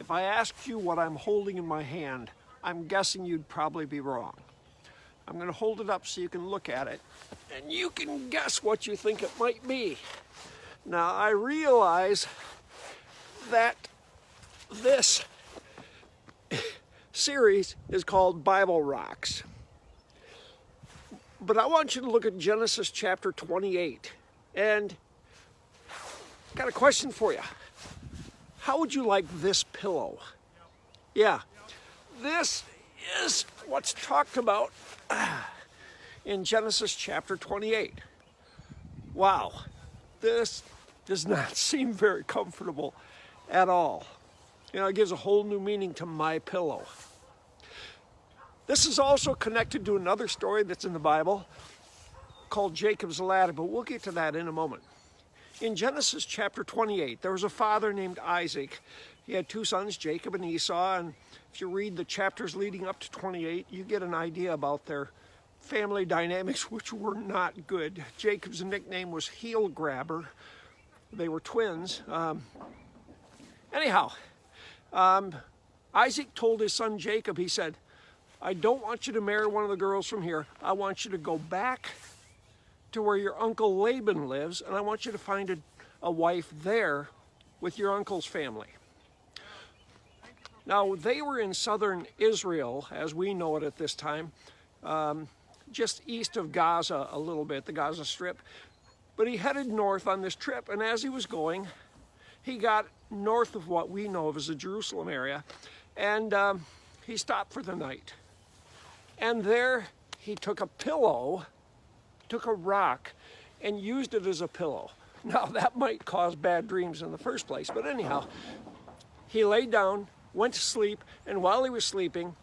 If I asked you what I'm holding in my hand, I'm guessing you'd probably be wrong. I'm going to hold it up so you can look at it, and you can guess what you think it might be. Now, I realize that this series is called Bible Rocks. But I want you to look at Genesis chapter 28. And I got a question for you. How would you like this pillow? Yeah, this is what's talked about in Genesis chapter 28. Wow, this does not seem very comfortable at all. You know, it gives a whole new meaning to my pillow. This is also connected to another story that's in the Bible called Jacob's ladder, but we'll get to that in a moment. In Genesis chapter 28, there was a father named Isaac. He had two sons, Jacob and Esau, and if you read the chapters leading up to 28, you get an idea about their family dynamics, which were not good. Jacob's nickname was Heel Grabber. They were twins. Isaac told his son Jacob, he said, I don't want you to marry one of the girls from here. I want you to go back to where your uncle Laban lives, and I want you to find a wife there with your uncle's family. Now, they were in southern Israel, as we know it at this time, just east of Gaza a little bit, the Gaza Strip. But he headed north on this trip, and as he was going, he got north of what we know of as the Jerusalem area, and he stopped for the night. And there he took a pillow, took a rock, and used it as a pillow. Now, that might cause bad dreams in the first place, but anyhow, he laid down, went to sleep, and while he was sleeping,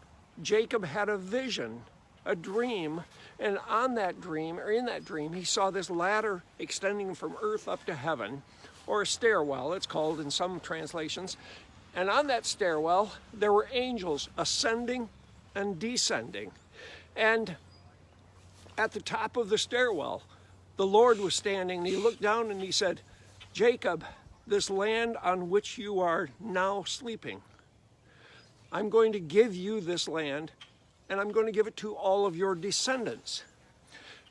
Jacob had a vision, a dream, and on that dream, or in that dream, he saw this ladder extending from earth up to heaven, or a stairwell, it's called in some translations. And on that stairwell, there were angels ascending and descending. And at the top of the stairwell, the Lord was standing, and he looked down and he said, Jacob, this land on which you are now sleeping, I'm going to give you this land, and I'm going to give it to all of your descendants.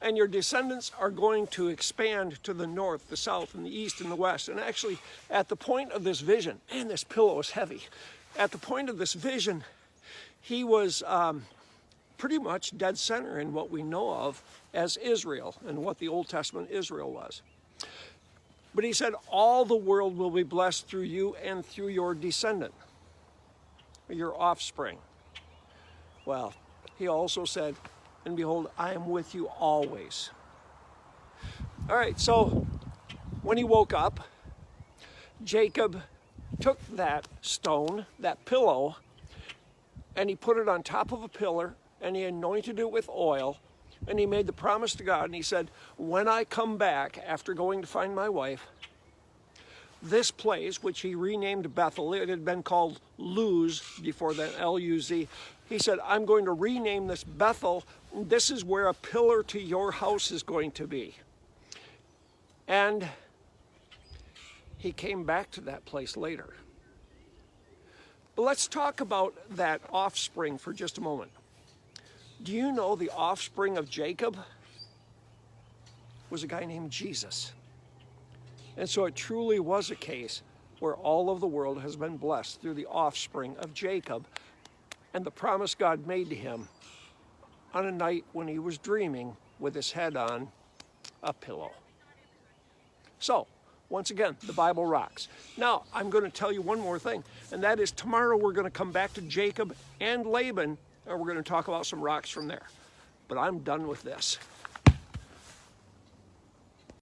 And your descendants are going to expand to the north, the south, and the east, and the west. And actually, at the point of this vision, and this pillow is heavy, at the point of this vision, he was pretty much dead center in what we know of as Israel and what the Old Testament Israel was. But he said, all the world will be blessed through you and through your descendant, your offspring. Well, he also said, and behold, I am with you always. All right, so when he woke up, Jacob took that stone, that pillow, and he put it on top of a pillar, and he anointed it with oil, and he made the promise to God, and he said, when I come back after going to find my wife, this place, which he renamed Bethel, it had been called Luz before that, L-U-Z, he said, I'm going to rename this Bethel. This is where a pillar to your house is going to be. And he came back to that place later. But let's talk about that offspring for just a moment. Do you know the offspring of Jacob was a guy named Jesus? And so it truly was a case where all of the world has been blessed through the offspring of Jacob and the promise God made to him on a night when he was dreaming with his head on a pillow. So, once again, the Bible rocks. Now, I'm going to tell you one more thing, and that is tomorrow we're going to come back to Jacob and Laban, and we're going to talk about some rocks from there. But I'm done with this.